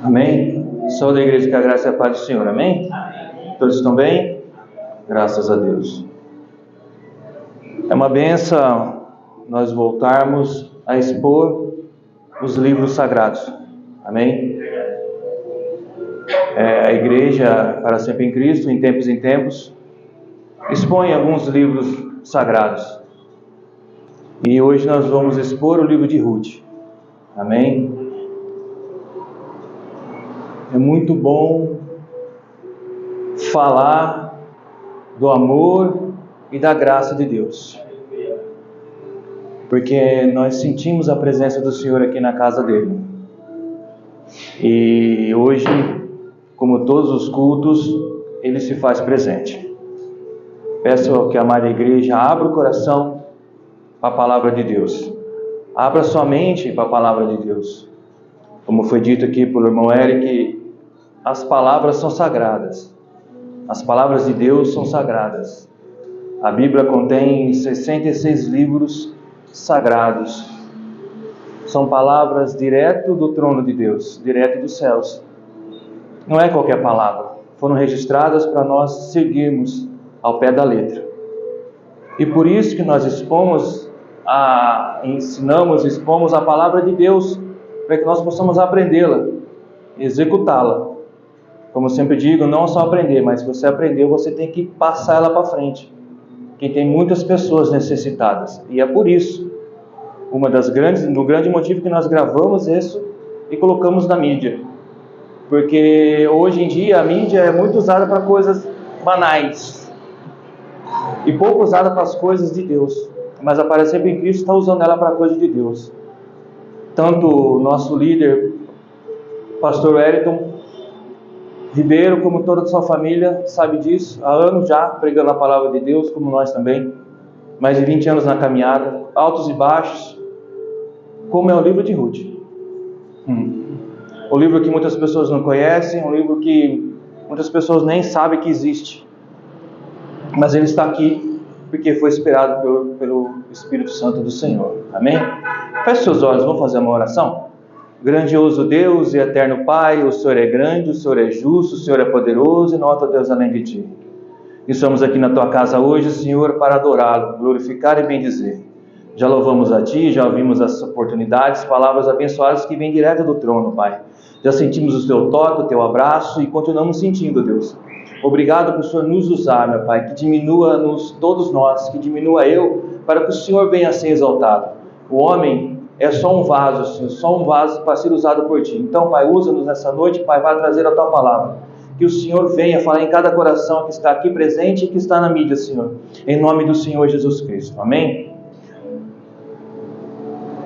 Amém? Sou da igreja que a graça e a paz do Senhor, amém? Todos estão bem? Graças a Deus. É uma bênção nós voltarmos a expor os livros sagrados, amém? A igreja, para sempre em Cristo, em tempos, expõe alguns livros sagrados. E hoje nós vamos expor o livro de Ruth, amém? É muito bom falar do amor e da graça de Deus, porque nós sentimos a presença do Senhor aqui na casa dele. E hoje, como todos os cultos, ele se faz presente. Peço que a amada igreja abra o coração para a palavra de Deus. Abra sua mente para a palavra de Deus. Como foi dito aqui pelo irmão Eric, as palavras são sagradas. As palavras de Deus são sagradas. A Bíblia contém 66 livros sagrados. São palavras direto do trono de Deus, direto dos céus. Não é qualquer palavra. Foram registradas para nós seguirmos ao pé da letra. E por isso que nós expomos a palavra de Deus, para que nós possamos aprendê-la, executá-la. Como eu sempre digo, não só aprender, mas se você aprendeu, você tem que passar ela para frente. Que tem muitas pessoas necessitadas. E é por isso, no grande motivo que nós gravamos isso e colocamos na mídia. Porque hoje em dia a mídia é muito usada para coisas banais. E pouco usada para as coisas de Deus. Mas a Para Sempre em Cristo está usando ela para coisas de Deus. Tanto o nosso líder, pastor Wellington Ribeiro, como toda a sua família, sabe disso, há anos já pregando a palavra de Deus, como nós também, mais de 20 anos na caminhada, altos e baixos, como é o livro de Ruth. O livro que muitas pessoas não conhecem, um livro que muitas pessoas nem sabem que existe, mas ele está aqui porque foi inspirado pelo Espírito Santo do Senhor, amém? Feche seus olhos, vamos fazer uma oração? Grandioso Deus e eterno Pai, o Senhor é grande, o Senhor é justo, o Senhor é poderoso e não há outro Deus além de Ti. E estamos aqui na Tua casa hoje, Senhor, para adorá-lo, glorificar e bendizer. Já louvamos a Ti, já ouvimos as oportunidades, palavras abençoadas que vêm direto do trono, Pai. Já sentimos o Teu toque, o Teu abraço e continuamos sentindo, Deus. Obrigado por o Senhor nos usar, meu Pai, que diminua-nos todos nós, que diminua eu, para que o Senhor venha a ser exaltado. O homem é só um vaso, Senhor, só um vaso para ser usado por Ti. Então, Pai, usa-nos nessa noite, Pai, vai trazer a Tua palavra. Que o Senhor venha falar em cada coração que está aqui presente e que está na mídia, Senhor. Em nome do Senhor Jesus Cristo. Amém?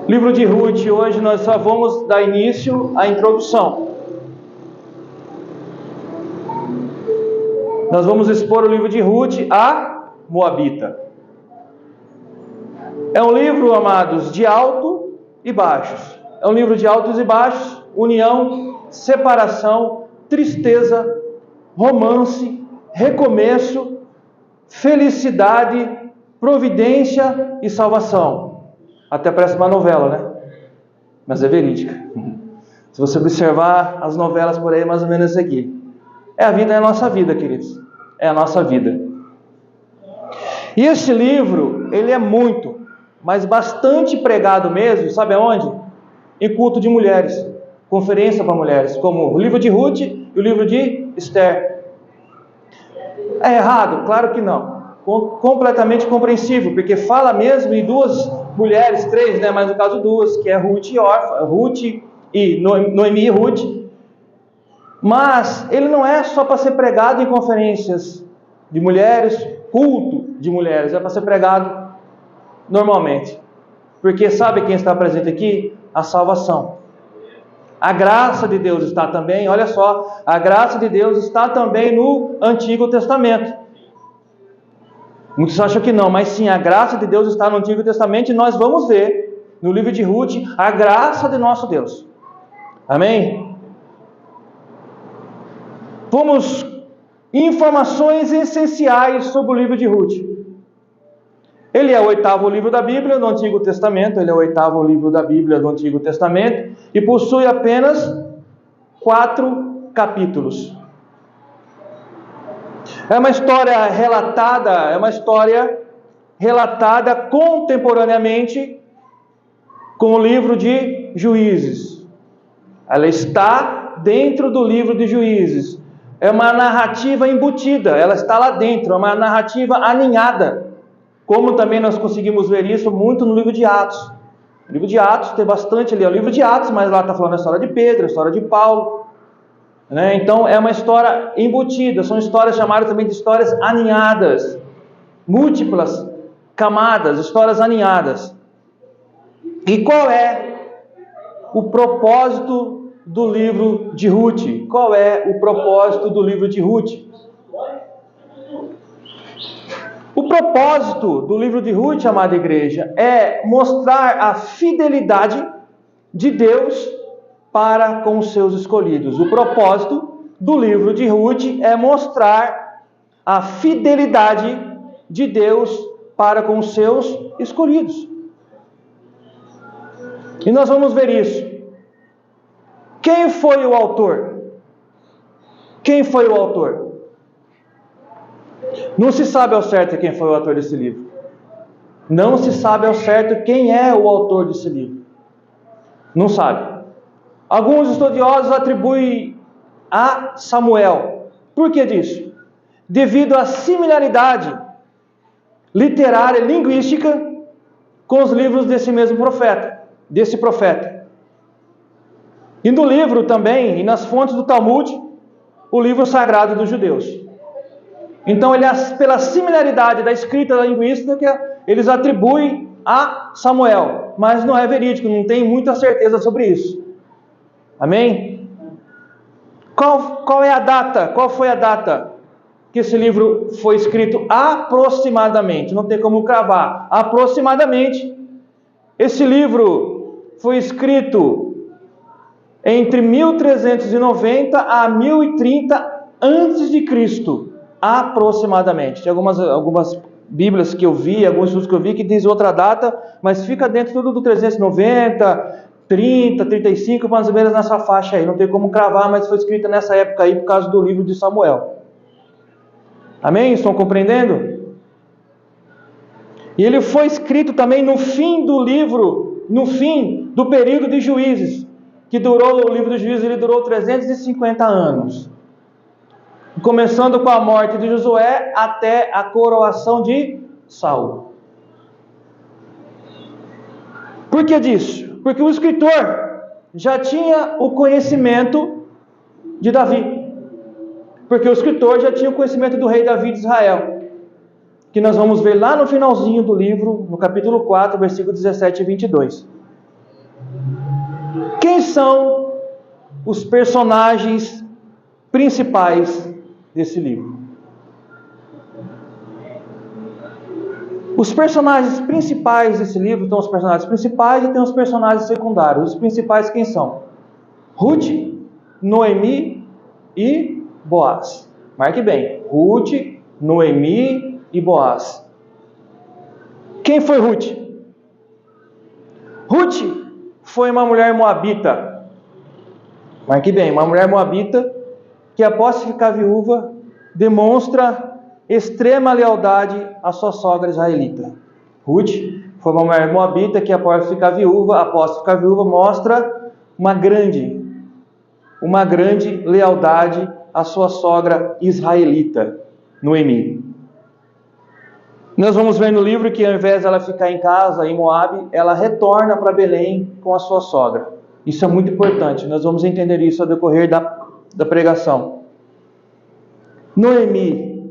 Livro de Ruth, hoje nós só vamos dar início à introdução. Nós vamos expor o livro de Ruth, a Moabita. É um livro, amados, de alto e baixos. É um livro de altos e baixos, união, separação, tristeza, romance, recomeço, felicidade, providência e salvação. Até parece uma novela, né? Mas é verídica. Se você observar as novelas por aí, mais ou menos isso aqui. É a nossa vida, queridos. É a nossa vida. E esse livro, ele é muito, mas bastante pregado mesmo, sabe aonde? Em culto de mulheres, conferência para mulheres, como o livro de Ruth e o livro de Esther. É errado? Claro que não. Completamente compreensível, porque fala mesmo em duas mulheres, três, né? Mas no caso duas, que é Ruth e Orfa, Ruth e Noemi e Ruth. Mas ele não é só para ser pregado em conferências de mulheres, culto de mulheres, é para ser pregado normalmente. Porque sabe quem está presente aqui? A salvação. A graça de Deus está também, olha só, a graça de Deus está também no Antigo Testamento. Muitos acham que não, mas sim, a graça de Deus está no Antigo Testamento e nós vamos ver no livro de Ruth a graça de nosso Deus. Amém? Vamos informações essenciais sobre o livro de Ruth. Ele é o 8º livro da Bíblia do Antigo Testamento, ele é o 8º livro da Bíblia do Antigo Testamento e possui apenas 4 capítulos. É uma história relatada contemporaneamente com o livro de Juízes. Ela está dentro do livro de Juízes. É uma narrativa embutida, ela está lá dentro, é uma narrativa aninhada. Como também nós conseguimos ver isso muito no livro de Atos. O livro de Atos tem bastante ali, é o livro de Atos, mas lá está falando a história de Pedro, a história de Paulo. Então é uma história embutida, são histórias chamadas também de histórias aninhadas, múltiplas camadas, histórias aninhadas. E qual é o propósito do livro de Ruth? Qual é o propósito do livro de Ruth? O propósito do livro de Ruth, amada igreja, é mostrar a fidelidade de Deus para com os seus escolhidos. O propósito do livro de Ruth é mostrar a fidelidade de Deus para com os seus escolhidos. E nós vamos ver isso. Quem foi o autor? Quem foi o autor? Não se sabe ao certo quem foi o autor desse livro. Não se sabe ao certo quem é o autor desse livro. Não sabe. Alguns estudiosos atribuem a Samuel. Por que disso? Devido à similaridade literária e linguística com os livros desse mesmo profeta, E no livro também, e nas fontes do Talmud, o livro sagrado dos judeus. Então, pela similaridade da escrita da linguística, eles atribuem a Samuel, mas não é verídico, não tem muita certeza sobre isso. Amém? Qual é a data? Qual foi a data que esse livro foi escrito aproximadamente? Não tem como cravar. Aproximadamente, esse livro foi escrito entre 1390 a 1030 a.C., aproximadamente. Tem algumas Bíblias que eu vi, alguns estudos que eu vi que diz outra data, mas fica dentro tudo do 390, 30, 35, mais ou menos nessa faixa aí. Não tem como cravar, mas foi escrita nessa época aí por causa do livro de Samuel. Amém? Estão compreendendo? E ele foi escrito também no fim do livro, no fim do período de Juízes, que durou, o livro de Juízes, ele durou 350 anos. Começando com a morte de Josué até a coroação de Saul. Por que disso? Porque o escritor já tinha o conhecimento de Davi. Porque o escritor já tinha o conhecimento do rei Davi de Israel. Que nós vamos ver lá no finalzinho do livro, no capítulo 4, versículo 17 e 22. Quem são os personagens principais desse livro? Os personagens principais desse livro estão os personagens principais e tem os personagens secundários. Os principais quem são? Ruth, Noemi e Boaz. Marque bem. Ruth, Noemi e Boaz. Quem foi Ruth? Ruth foi uma mulher moabita. Marque bem, uma mulher moabita que após ficar viúva demonstra extrema lealdade à sua sogra israelita. Ruth foi uma mulher moabita que após ficar viúva mostra uma grande lealdade à sua sogra israelita, Noemi. Nós vamos ver no livro que ao invés de ela ficar em casa, em Moabe, ela retorna para Belém com a sua sogra. Isso é muito importante, nós vamos entender isso ao decorrer da pregação. Noemi,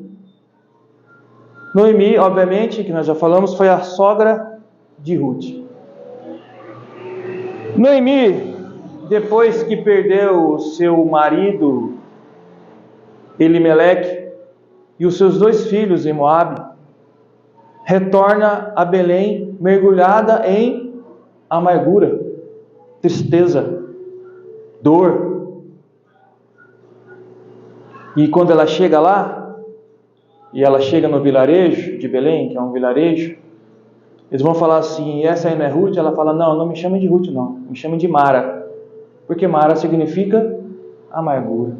obviamente, que nós já falamos, foi a sogra de Ruth. Noemi, depois que perdeu o seu marido Elimeleque e os seus 2 filhos em Moabe, retorna a Belém mergulhada em amargura, tristeza, dor. E quando ela chega lá, e ela chega no vilarejo de Belém, que é um vilarejo, eles vão falar assim: essa aí não é Ruth? Ela fala: não me chamem de Ruth não, me chamem de Mara, porque Mara significa amargura.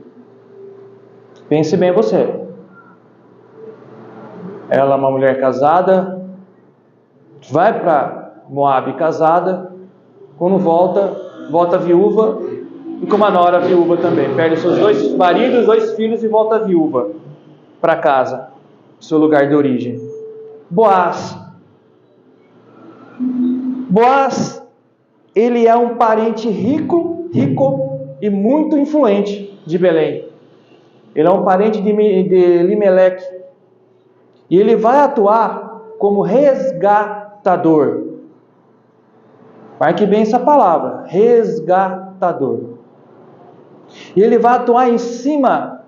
Pense bem você. Ela é uma mulher casada, vai para Moabe casada, quando volta viúva, e com uma nora viúva também. Perde seus 2 maridos, 2 filhos e volta viúva para casa, seu lugar de origem. Boaz, ele é um parente rico e muito influente de Belém. Ele é um parente de Elimeleque. E ele vai atuar como resgatador. Marque bem essa palavra, resgatador. E ele vai atuar em cima,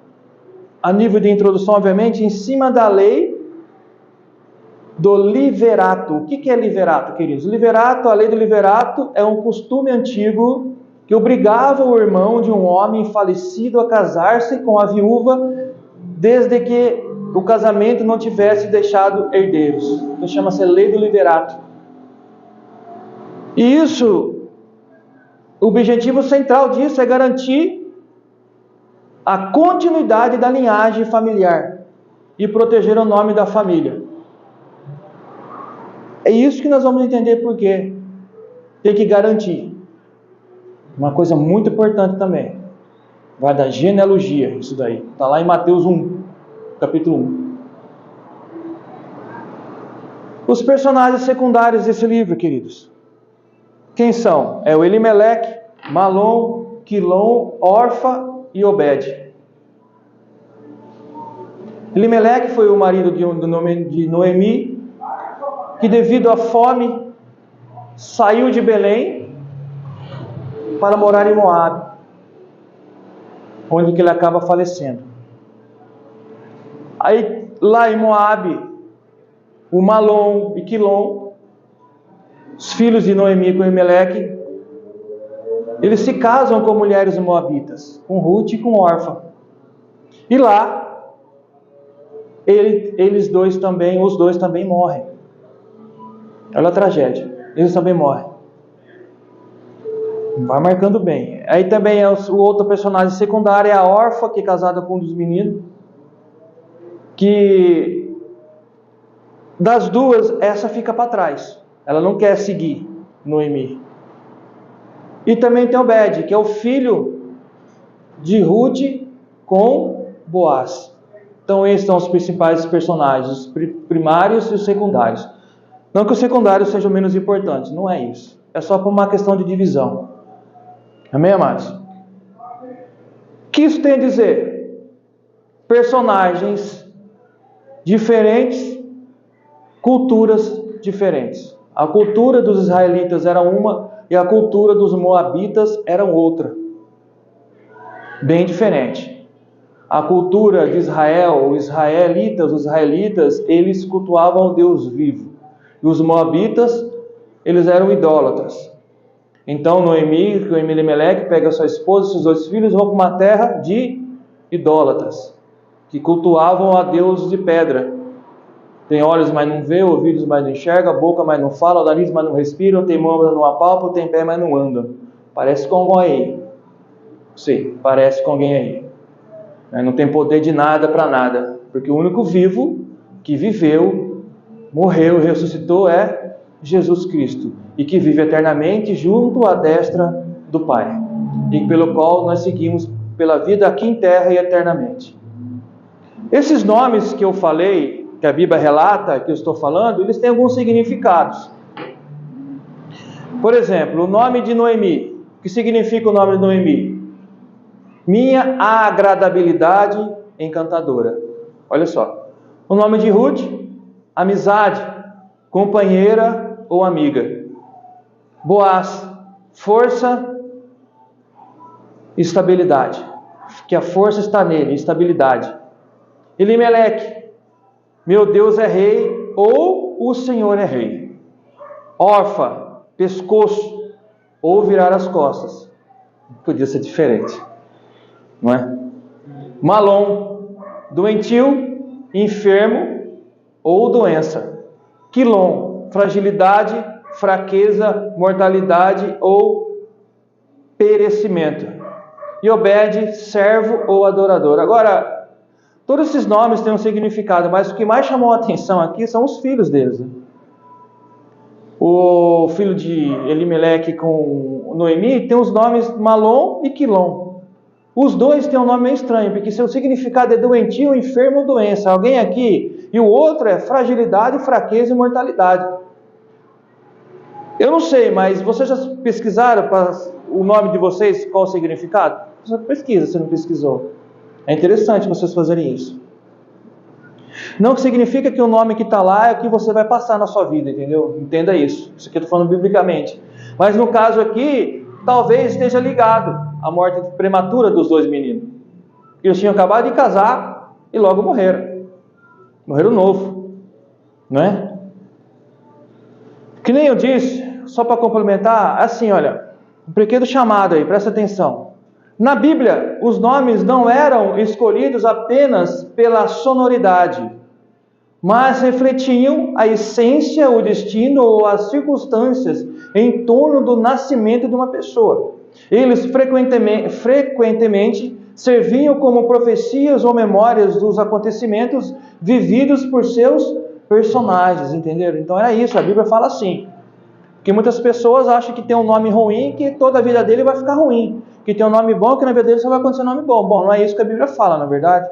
a nível de introdução, obviamente, em cima da lei do liverato. O que é liverato, queridos? A lei do liverato é um costume antigo que obrigava o irmão de um homem falecido a casar-se com a viúva desde que o casamento não tivesse deixado herdeiros. Então chama-se lei do liverato. E isso, o objetivo central disso é garantir a continuidade da linhagem familiar e proteger o nome da família. É isso que nós vamos entender por quê. Tem que garantir. Uma coisa muito importante também. Vai da genealogia, isso daí. Está lá em Mateus 1, capítulo 1. Os personagens secundários desse livro, queridos. Quem são? É o Elimeleque, Malom, Quilom, Orfa e Obed. Elimeleque foi o marido de Noemi, que devido à fome saiu de Belém para morar em Moabe, onde que ele acaba falecendo. Aí lá em Moabe, o Malom e Quilom, os filhos de Noemi com Elimeleque, eles se casam com mulheres moabitas, com Ruth e com Orfa. E lá, os dois também morrem. Olha a tragédia. Eles também morrem. Vai marcando bem. Aí também é o outro personagem secundário, é a Orfa, que é casada com um dos meninos. Que das duas, essa fica para trás. Ela não quer seguir Noemi. E também tem Obed, que é o filho de Ruth com Boaz. Então esses são os principais personagens, os primários e os secundários. Não que os secundários sejam menos importantes, não é isso. É só por uma questão de divisão. Amém, amados? O que isso tem a dizer? Personagens diferentes, culturas diferentes. A cultura dos israelitas era uma e a cultura dos moabitas era outra. Bem diferente. A cultura de Israel, os israelitas, eles cultuavam o Deus vivo. E os moabitas, eles eram idólatras. Então Noemi, com Elimeleque, pega sua esposa e seus 2 filhos e vão para uma terra de idólatras, que cultuavam a deuses de pedra. Tem olhos, mas não vê, ouvidos, mas não enxerga, boca, mas não fala, nariz, mas não respira, tem mão, mas não apalpa, tem pé, mas não anda. Parece com alguém aí. Sim, parece com alguém aí. Não tem poder de nada para nada, porque o único vivo que viveu, morreu e ressuscitou é Jesus Cristo, e que vive eternamente junto à destra do Pai, e pelo qual nós seguimos pela vida aqui em terra e eternamente. Esses nomes que eu falei, que a Bíblia relata, que eu estou falando, eles têm alguns significados. Por exemplo, o nome de Noemi. O que significa o nome de Noemi? Minha agradabilidade encantadora. Olha só. O nome de Ruth, amizade, companheira ou amiga. Boaz, força, estabilidade. Que a força está nele, estabilidade. Elimeleque, meu Deus é rei ou o Senhor é rei. Orfa, pescoço ou virar as costas. Podia ser diferente, não é? Malom, doentio, enfermo ou doença. Quilom, fragilidade, fraqueza, mortalidade ou perecimento. e Obed, servo ou adorador. Agora, todos esses nomes têm um significado, mas o que mais chamou a atenção aqui são os filhos deles, né? O filho de Elimeleque com Noemi tem os nomes Malom e Quilom. Os dois têm um nome meio estranho, porque seu significado é doentio, enfermo ou doença. Alguém aqui, e o outro é fragilidade, fraqueza e mortalidade. Eu não sei, mas vocês já pesquisaram para o nome de vocês, qual o significado? Você pesquisa, se não pesquisou. É interessante vocês fazerem isso. Não significa que o nome que está lá é o que você vai passar na sua vida, entendeu? Entenda isso. Isso aqui eu estou falando biblicamente. Mas no caso aqui, talvez esteja ligado à morte prematura dos dois meninos. Eles tinham acabado de casar e logo morreram. Morreram novo. Não é? Que nem eu disse, só para complementar, assim, olha, um pequeno chamado aí, presta atenção. Na Bíblia, os nomes não eram escolhidos apenas pela sonoridade, mas refletiam a essência, o destino ou as circunstâncias em torno do nascimento de uma pessoa. Eles frequentemente serviam como profecias ou memórias dos acontecimentos vividos por seus personagens, entenderam? Então era isso, a Bíblia fala assim. Porque muitas pessoas acham que tem um nome ruim, que toda a vida dele vai ficar ruim. Que tem um nome bom, que na vida dele só vai acontecer um nome bom. Bom, não é isso que a Bíblia fala, na verdade.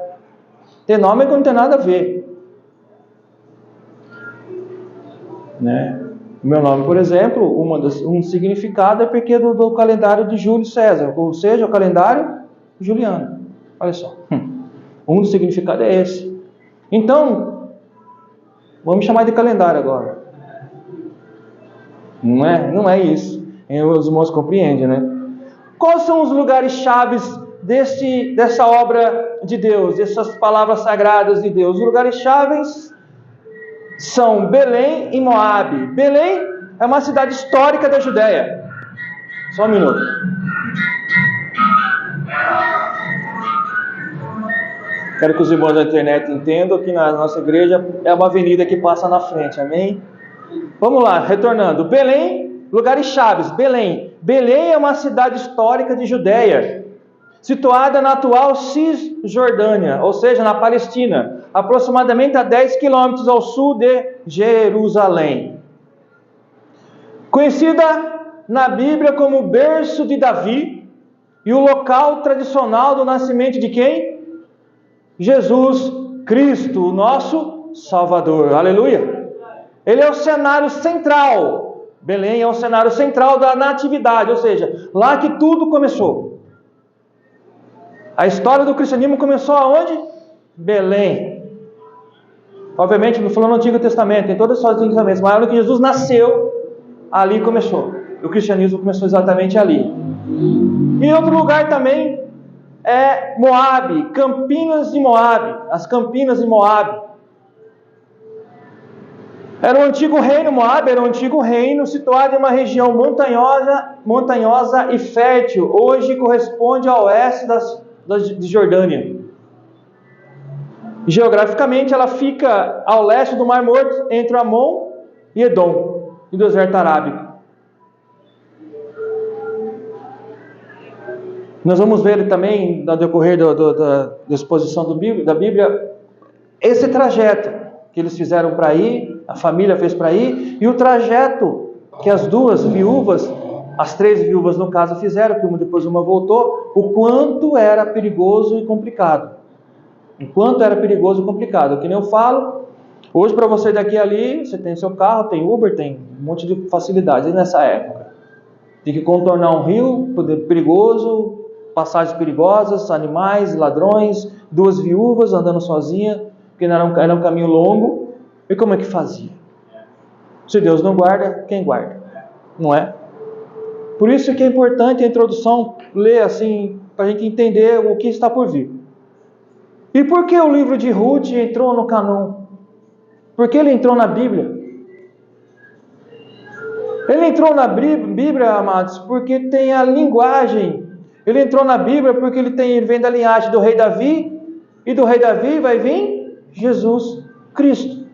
Tem nome que não tem nada a ver. Né? O meu nome, por exemplo, um significado é porque é do calendário de Júlio César, ou seja, o calendário juliano. Olha só. Um dos significados é esse. Então, vamos chamar de calendário agora. Não é isso. Os irmãos compreendem, né? Quais são os lugares chaves dessa obra de Deus, dessas palavras sagradas de Deus? Os lugares chaves são Belém e Moabe. Belém é uma cidade histórica da Judéia. Só um minuto. Quero que os irmãos da internet entendam que na nossa igreja é uma avenida que passa na frente, amém? Vamos lá, retornando. Belém, lugares chaves. Belém. Belém é uma cidade histórica de Judéia, situada na atual Cisjordânia, ou seja, na Palestina, aproximadamente a 10 quilômetros ao sul de Jerusalém. Conhecida na Bíblia como o berço de Davi e o local tradicional do nascimento de quem? Jesus Cristo, o nosso Salvador. Aleluia! Ele é o cenário central. Belém é o cenário central da natividade, ou seja, lá que tudo começou. A história do cristianismo começou aonde? Belém. Obviamente, não falando no Antigo Testamento, tem todas as histórias do Antigo Testamento, mas a hora que Jesus nasceu, ali começou. O cristianismo começou exatamente ali. E outro lugar também é Moabe, Campinas de Moabe, as Campinas de Moabe. Era o antigo reino, Moabe era um antigo reino situado em uma região montanhosa e fértil. Hoje corresponde ao oeste de Jordânia. Geograficamente ela fica ao leste do Mar Morto, entre Amon e Edom, e do deserto arábico. Nós vamos ver também, no decorrer da exposição da Bíblia, esse trajeto que eles fizeram para ir, a família fez para ir, e o trajeto que as duas viúvas, as três viúvas no caso fizeram, que depois uma voltou, o quanto era perigoso e complicado. O quanto era perigoso e complicado. Que nem eu falo, hoje para você daqui ali, você tem seu carro, tem Uber, tem um monte de facilidades. E nessa época, tem que contornar um rio perigoso, passagens perigosas, animais, ladrões, duas viúvas andando sozinhas, porque era um caminho longo. E como é que fazia? Se Deus não guarda, quem guarda? Não é? Por isso que é importante a introdução ler assim, para a gente entender o que está por vir. E por que o livro de Ruth entrou no cânon? Por que ele entrou na Bíblia? Ele entrou na Bíblia, amados, porque tem a linguagem. Ele entrou na Bíblia porque ele vem da linhagem do rei Davi, e do rei Davi vai vir Jesus Cristo.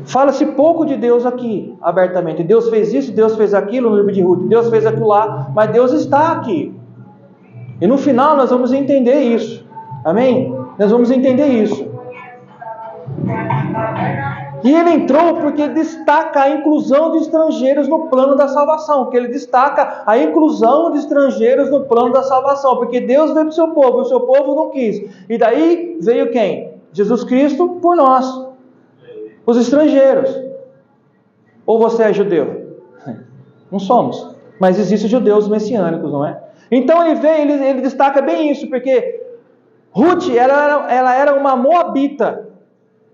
Fala-se pouco de Deus aqui, abertamente. Deus fez isso, Deus fez aquilo no livro de Ruth, Deus fez aquilo lá, mas Deus está aqui. E no final nós vamos entender isso. Amém? Nós vamos entender isso. E ele entrou porque destaca a inclusão de estrangeiros no plano da salvação. Que ele destaca a inclusão de estrangeiros no plano da salvação. Porque Deus veio para o seu povo, o seu povo não quis. E daí veio quem? Jesus Cristo por nós. Os estrangeiros. Ou você é judeu? Não somos. Mas existem judeus messiânicos, não é? Então ele destaca bem isso. Porque Ruth, ela era uma moabita.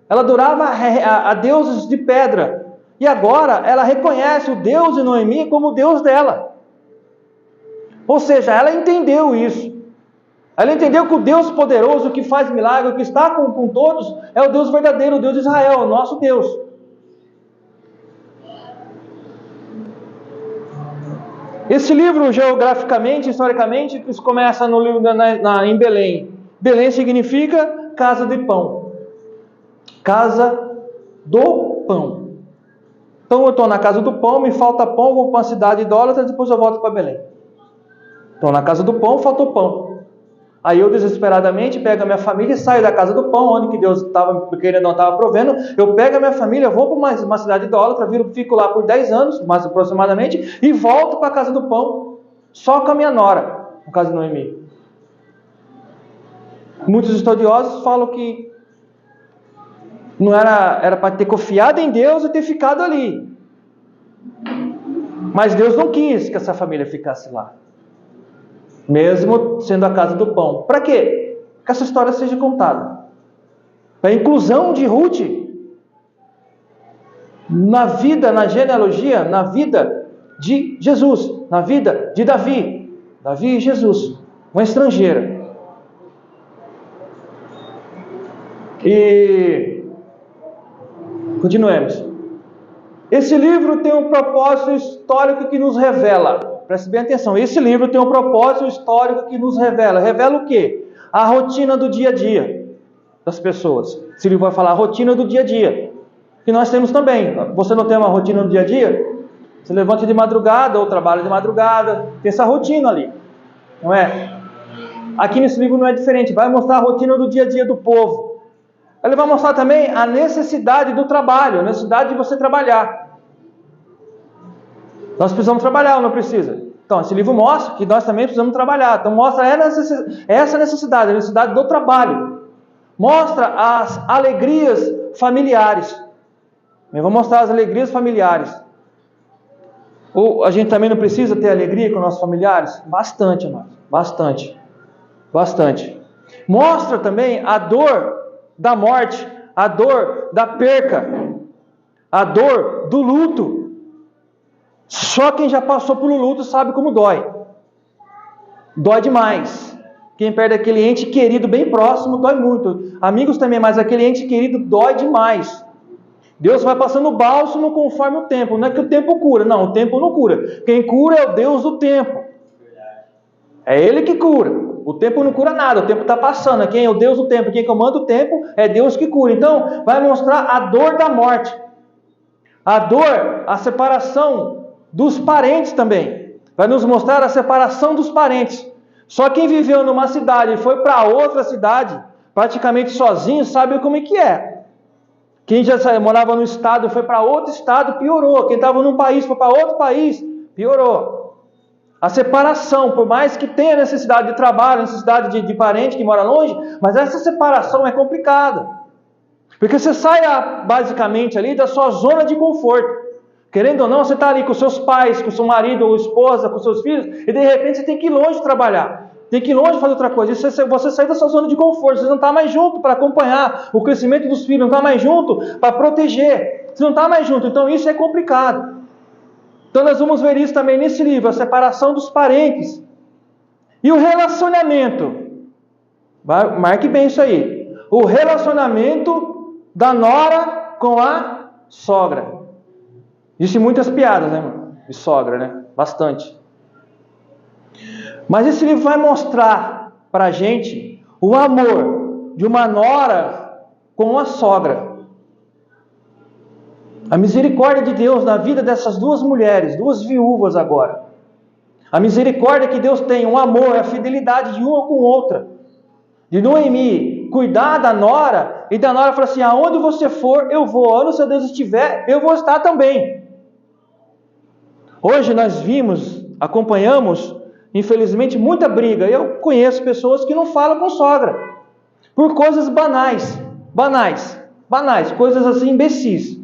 Ela adorava a deuses de pedra. E agora ela reconhece o Deus de Noemi como o Deus dela. Ou seja, ela entendeu isso. Ela entendeu que o Deus poderoso, que faz milagre, que está com todos, é o Deus verdadeiro, o Deus de Israel, o nosso Deus. Esse livro, geograficamente, historicamente, começa no livro em Belém. Belém significa casa de pão. Casa do pão. Então eu estou na casa do pão, me falta pão, vou para uma cidade idólatra, depois eu volto para Belém. Estou na casa do pão, faltou pão. Aí eu desesperadamente pego a minha família e saio da casa do pão, onde que Deus não estava provendo. Eu pego a minha família, vou para uma cidade idólatra, fico lá por 10 anos, mais aproximadamente, e volto para a casa do pão, só com a minha nora, no caso de Noemi. Muitos estudiosos falam que não era para ter confiado em Deus e ter ficado ali. Mas Deus não quis que essa família ficasse lá. Mesmo sendo a casa do pão. Para quê? Que essa história seja contada. Para a inclusão de Ruth na vida, na genealogia, na vida de Jesus, na vida de Davi. Davi e Jesus, uma estrangeira. E continuemos. Esse livro tem um propósito histórico que nos revela. Preste bem atenção. Esse livro tem um propósito histórico que nos revela. Revela o quê? A rotina do dia a dia das pessoas. Esse livro vai falar a rotina do dia a dia. Que nós temos também. Você não tem uma rotina no dia a dia? Você levanta de madrugada ou trabalha de madrugada. Tem essa rotina ali. Não é? Aqui nesse livro não é diferente. Vai mostrar a rotina do dia a dia do povo. Ele vai mostrar também a necessidade do trabalho, a necessidade de você trabalhar. Nós precisamos trabalhar ou não precisa? Então, esse livro mostra que nós também precisamos trabalhar. Então, mostra essa necessidade, a necessidade do trabalho. Mostra as alegrias familiares. Eu vou mostrar as alegrias familiares. Ou a gente também não precisa ter alegria com nossos familiares? Bastante, amados. Bastante. Bastante. Mostra também a dor da morte, a dor da perca, a dor do luto. Só quem já passou pelo luto sabe como dói. Dói demais. Quem perde aquele ente querido bem próximo dói muito. Amigos também, mas aquele ente querido dói demais. Deus vai passando o bálsamo conforme o tempo. Não é que o tempo cura, não, o tempo não cura. Quem cura é o Deus do tempo. É Ele que cura. O tempo não cura nada, o tempo está passando. Quem é o Deus do tempo? Quem comanda o tempo é Deus que cura. Então, vai mostrar a dor da morte. A dor, a separação dos parentes também. Vai nos mostrar a separação dos parentes. Só quem viveu numa cidade e foi para outra cidade, praticamente sozinho, sabe como é que é. Quem já morava no estado e foi para outro estado, piorou. Quem estava num país foi para outro país, piorou. A separação, por mais que tenha necessidade de trabalho, necessidade de parente que mora longe, mas essa separação é complicada. Porque você sai basicamente ali da sua zona de conforto. Querendo ou não, você está ali com seus pais, com seu marido ou esposa, com seus filhos, e de repente você tem que ir longe trabalhar. Tem que ir longe fazer outra coisa. E você sai da sua zona de conforto, você não está mais junto para acompanhar o crescimento dos filhos, não está mais junto para proteger. Você não está mais junto, então isso é complicado. Então nós vamos ver isso também nesse livro, a separação dos parentes. E o relacionamento. Marque bem isso aí. O relacionamento da nora com a sogra. Existem muitas piadas, né, de sogra, né? Bastante. Mas esse livro vai mostrar para a gente o amor de uma nora com a sogra. A misericórdia de Deus na vida dessas duas mulheres, duas viúvas agora. A misericórdia que Deus tem, o amor, a fidelidade de uma com outra. De Noemi cuidar da nora, e da nora falar assim: aonde você for, eu vou. Onde o seu Deus estiver, eu vou estar também. Hoje nós vimos, acompanhamos, infelizmente, muita briga. Eu conheço pessoas que não falam com sogra, por coisas banais, coisas assim imbecis,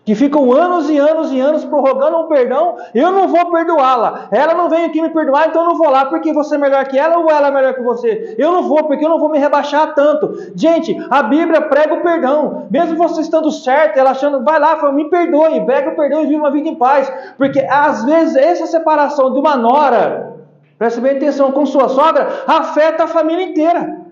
que ficam anos e anos e anos prorrogando um perdão. Eu não vou perdoá-la, ela não veio aqui me perdoar, então eu não vou lá, porque você é melhor que ela ou ela é melhor que você? Eu não vou, porque eu não vou me rebaixar tanto. Gente, a Bíblia prega o perdão, mesmo você estando certo, ela achando, vai lá, fala, me perdoe, pega o perdão e vive uma vida em paz, porque às vezes essa separação de uma nora, preste bem atenção, com sua sogra, afeta a família inteira.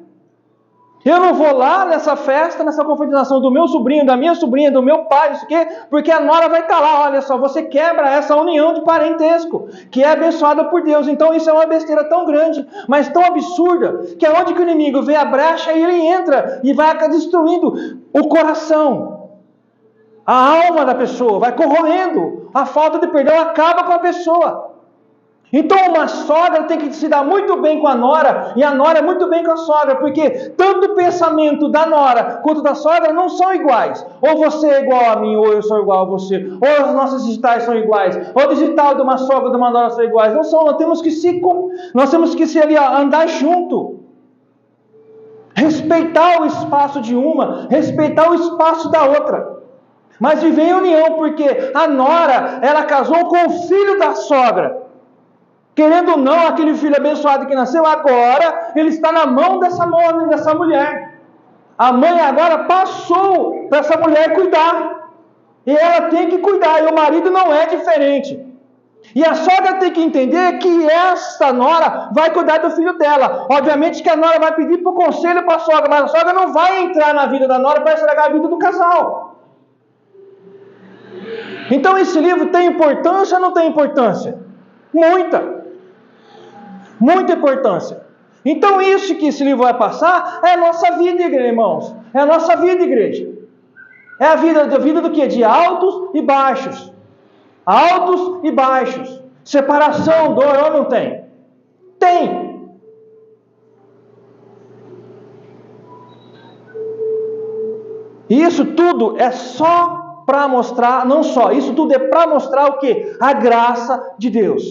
Eu não vou lá nessa festa, nessa confraternização do meu sobrinho, da minha sobrinha, do meu pai, isso aqui, porque a nora vai estar lá. Olha só, você quebra essa união de parentesco, que é abençoada por Deus. Então isso é uma besteira tão grande, mas tão absurda, que aonde que o inimigo vê a brecha, ele entra e vai destruindo o coração, a alma da pessoa, vai corroendo. A falta de perdão acaba com a pessoa. Então uma sogra tem que se dar muito bem com a nora, e a nora muito bem com a sogra, porque tanto o pensamento da nora quanto da sogra não são iguais. Ou você é igual a mim, ou eu sou igual a você. Ou as nossas digitais são iguais. Ou o digital de uma sogra e de uma nora são iguais. Não são, nós temos que se ali, andar junto. Respeitar o espaço de uma, respeitar o espaço da outra. Mas viver em união, porque a nora, ela casou com o filho da sogra. Querendo ou não, aquele filho abençoado que nasceu, agora ele está na mão dessa mulher. A mãe agora passou para essa mulher cuidar. E ela tem que cuidar, e o marido não é diferente. E a sogra tem que entender que essa nora vai cuidar do filho dela. Obviamente que a nora vai pedir por conselho para a sogra, mas a sogra não vai entrar na vida da nora para estragar a vida do casal. Então esse livro tem importância ou não tem importância? Muita importância. Então isso que esse livro vai passar é a nossa vida, irmãos. É a nossa vida, igreja. É a vida do quê? De altos e baixos. Altos e baixos. Separação, dor, ou não tem? Tem. E isso tudo é só para mostrar, não só, isso tudo é para mostrar o quê? A graça de Deus.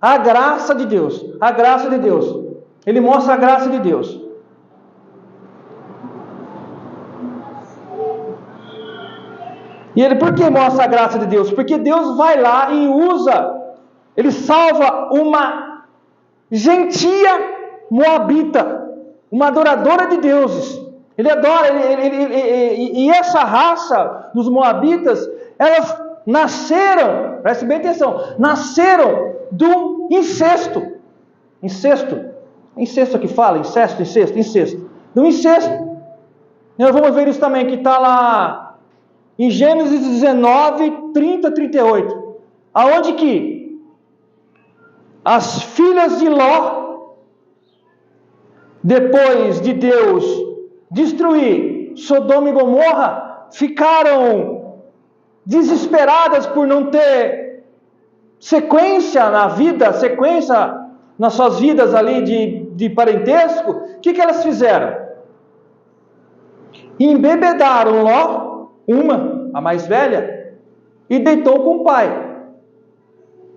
A graça de Deus. A graça de Deus. Ele mostra a graça de Deus. E ele, por que mostra a graça de Deus? Porque Deus vai lá e usa, ele salva uma gentia moabita, uma adoradora de deuses. Ele adora, e essa raça dos moabitas, elas nasceram, preste bem atenção, nasceram do incesto. Incesto que fala? Incesto. Do incesto. Nós vamos ver isso também, que está lá em Gênesis 19, 30, 38. Aonde que as filhas de Ló, depois de Deus destruir Sodoma e Gomorra, ficaram desesperadas por não ter sequência na vida, sequência nas suas vidas ali de parentesco. O que elas fizeram? Embebedaram Ló, a mais velha, e deitou com o pai.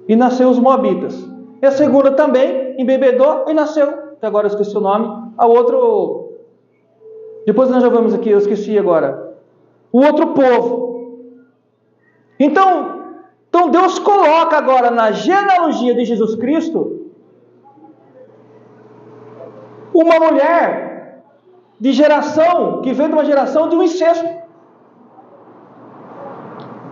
E nasceu os moabitas. E a segunda também embebedou e nasceu, que agora eu esqueci o nome, a outro. Depois nós já vamos aqui, eu esqueci agora. O outro povo. Então Deus coloca agora na genealogia de Jesus Cristo uma mulher de geração, que veio de uma geração de um incesto.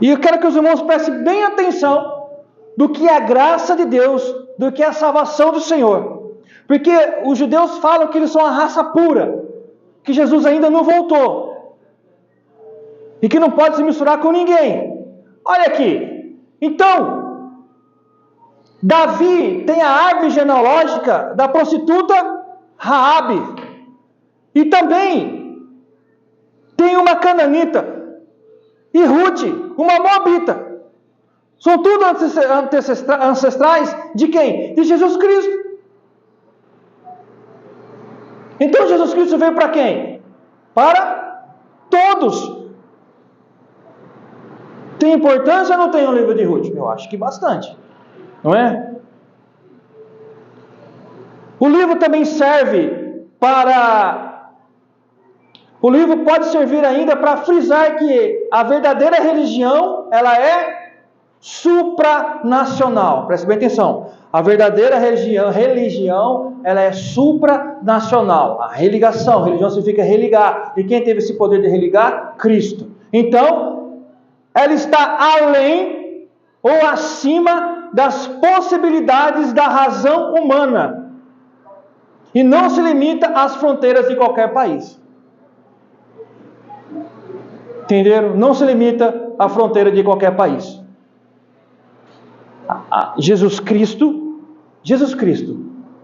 E eu quero que os irmãos prestem bem atenção do que é a graça de Deus, do que é a salvação do Senhor. Porque os judeus falam que eles são a raça pura, que Jesus ainda não voltou, e que não pode se misturar com ninguém. Olha aqui. Então, Davi tem a árvore genealógica da prostituta Raabe, e também tem uma cananita, e Ruth, uma moabita. São tudo ancestrais de quem? De Jesus Cristo. Então Jesus Cristo veio para quem? Para todos. Tem importância ou não tem o livro de Ruth? Eu acho que bastante. Não é? O livro também serve para... O livro pode servir ainda para frisar que a verdadeira religião, ela é supranacional. Preste bem atenção. A verdadeira religião, ela é supranacional. A religação, religião significa religar. E quem teve esse poder de religar? Cristo. Então, ela está além ou acima das possibilidades da razão humana. E não se limita às fronteiras de qualquer país. Entenderam? Não se limita à fronteira de qualquer país. Jesus Cristo,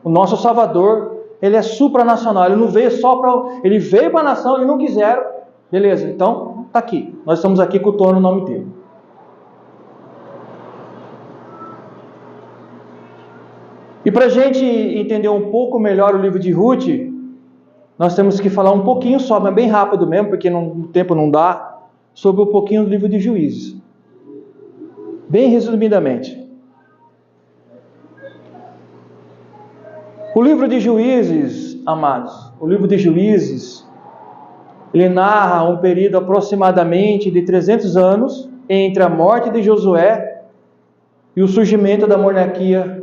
o nosso Salvador, ele é supranacional. Ele não veio só para... Ele veio para a nação, eles não quiseram. Beleza, então está aqui. Nós estamos aqui cultuando o nome dele. E para a gente entender um pouco melhor o livro de Ruth, nós temos que falar um pouquinho só, mas bem rápido mesmo, porque o tempo não dá, sobre um pouquinho do livro de Juízes. Bem resumidamente. O livro de Juízes, amados, o livro de Juízes, ele narra um período aproximadamente de 300 anos entre a morte de Josué e o surgimento da monarquia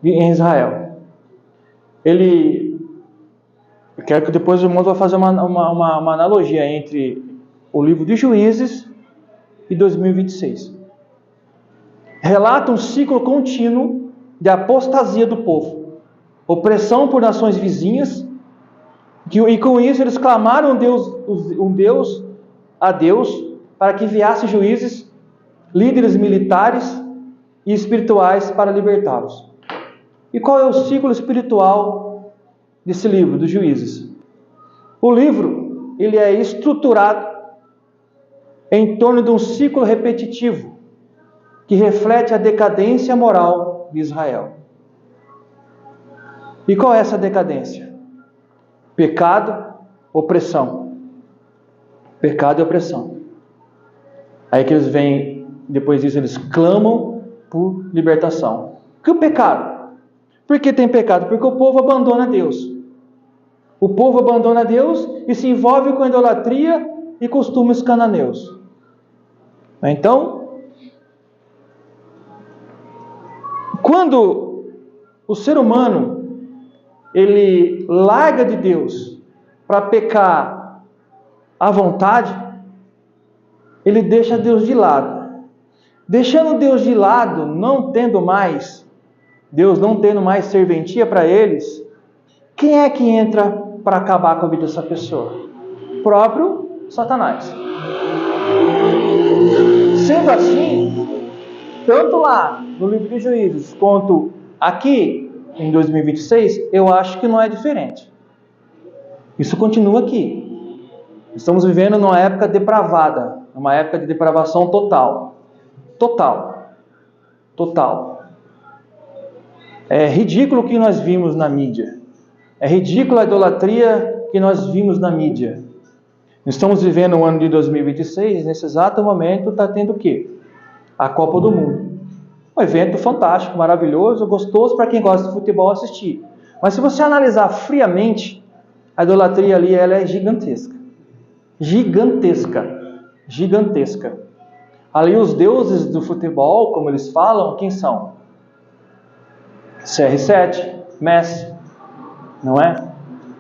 em Israel. Eu quero que depois o irmão vai fazer uma analogia entre o livro de Juízes e 2026. Relata um ciclo contínuo de apostasia do povo, opressão por nações vizinhas, e com isso eles clamaram a Deus para que enviasse juízes, líderes militares e espirituais para libertá-los. E qual é o ciclo espiritual desse livro, dos Juízes? O livro, ele é estruturado em torno de um ciclo repetitivo que reflete a decadência moral de Israel. E qual é essa decadência? Pecado, opressão. Pecado e opressão. Aí que eles vêm, depois disso eles clamam por libertação. Que o pecado? Por que tem pecado? Porque o povo abandona Deus. O povo abandona Deus e se envolve com idolatria e costumes cananeus. Então, quando o ser humano ele larga de Deus para pecar à vontade, ele deixa Deus de lado. Deixando Deus de lado, Deus não tendo mais serventia para eles, quem é que entra para acabar com a vida dessa pessoa? O próprio Satanás. Sendo assim, tanto lá no livro de Juízes, quanto aqui em 2026, eu acho que não é diferente. Isso continua aqui. Estamos vivendo numa época depravada, uma época de depravação total. Total. É ridículo o que nós vimos na mídia. É ridícula a idolatria que nós vimos na mídia. Estamos vivendo o ano de 2026, nesse exato momento está tendo o quê? A Copa do Mundo. Um evento fantástico, maravilhoso, gostoso para quem gosta de futebol assistir. Mas se você analisar friamente, a idolatria ali ela é gigantesca. Gigantesca. Ali os deuses do futebol, como eles falam, quem são? CR7, Messi, não é?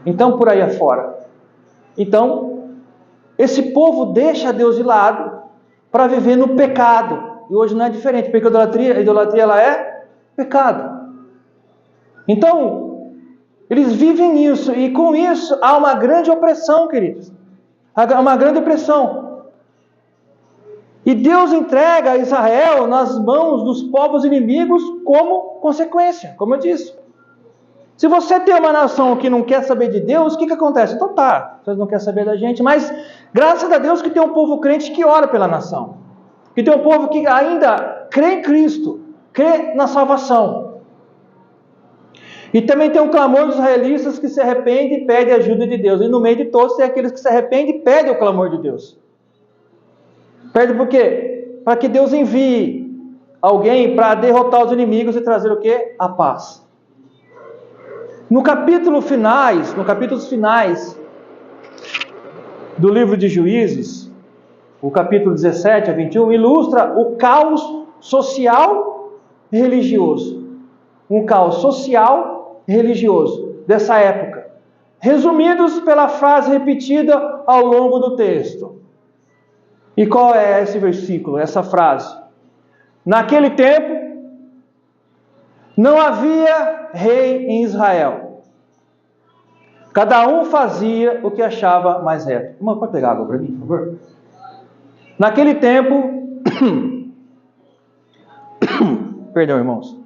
Então por aí afora. Então, esse povo deixa Deus de lado para viver no pecado. E hoje não é diferente, porque a idolatria ela é pecado. Então, eles vivem nisso, e com isso há uma grande opressão, queridos. Há uma grande opressão. E Deus entrega a Israel nas mãos dos povos inimigos como consequência, como eu disse. Se você tem uma nação que não quer saber de Deus, o que acontece? Então tá, vocês não querem saber da gente, mas graças a Deus que tem um povo crente que ora pela nação. Que tem um povo que ainda crê em Cristo, crê na salvação. E também tem um clamor dos israelitas que se arrepende e pede a ajuda de Deus. E no meio de todos tem aqueles que se arrependem e pedem o clamor de Deus. Pede por quê? Para que Deus envie alguém para derrotar os inimigos e trazer o quê? A paz. Nos capítulos finais do livro de Juízes, o capítulo 17 a 21, ilustra o caos social e religioso. Um caos social e religioso dessa época. Resumidos pela frase repetida ao longo do texto. E qual é esse versículo, essa frase? Naquele tempo, não havia rei em Israel. Cada um fazia o que achava mais reto. Irmão, pode pegar água para mim, por favor? Naquele tempo, perdão, irmãos.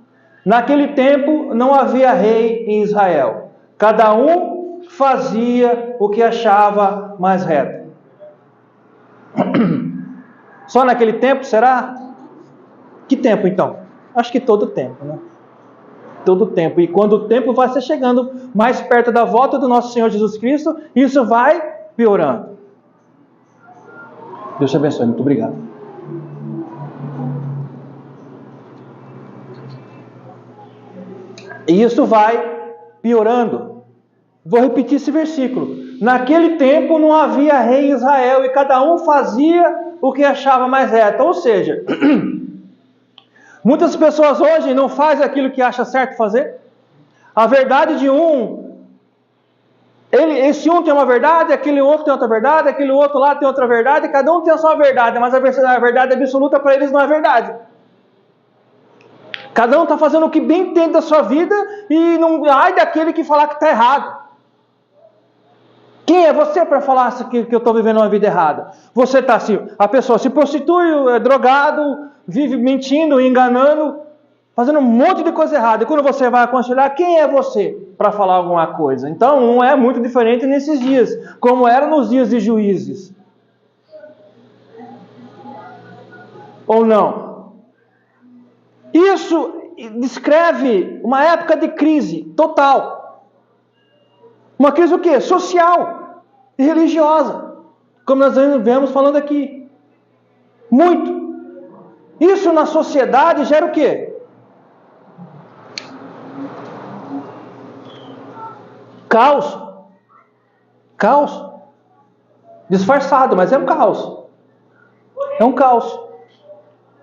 Naquele tempo não havia rei em Israel. Cada um fazia o que achava mais reto. Só naquele tempo, será? Que tempo então? Acho que todo tempo, né? Todo tempo. E quando o tempo vai se chegando mais perto da volta do nosso Senhor Jesus Cristo, isso vai piorando. Deus te abençoe. Muito obrigado. E isso vai piorando. Vou repetir esse versículo. Naquele tempo não havia rei em Israel e cada um fazia o que achava mais reto. Ou seja, muitas pessoas hoje não fazem aquilo que acha certo fazer. A verdade de esse um tem uma verdade, aquele outro tem outra verdade, aquele outro lá tem outra verdade, cada um tem a sua verdade, mas a verdade absoluta para eles não é verdade. Cada um está fazendo o que bem entende da sua vida e não ai daquele que falar que está errado. Quem é você para falar que eu estou vivendo uma vida errada? Você está assim, a pessoa se prostitui, é drogado, vive mentindo, enganando, fazendo um monte de coisa errada. E quando você vai aconselhar, quem é você para falar alguma coisa? Então, não é muito diferente nesses dias, como era nos dias de Juízes. Ou não? Isso descreve uma época de crise total. Uma crise o quê? Social e religiosa. Como nós vemos falando aqui. Muito. Isso na sociedade gera o quê? Caos. Caos. Disfarçado, mas é um caos. É um caos.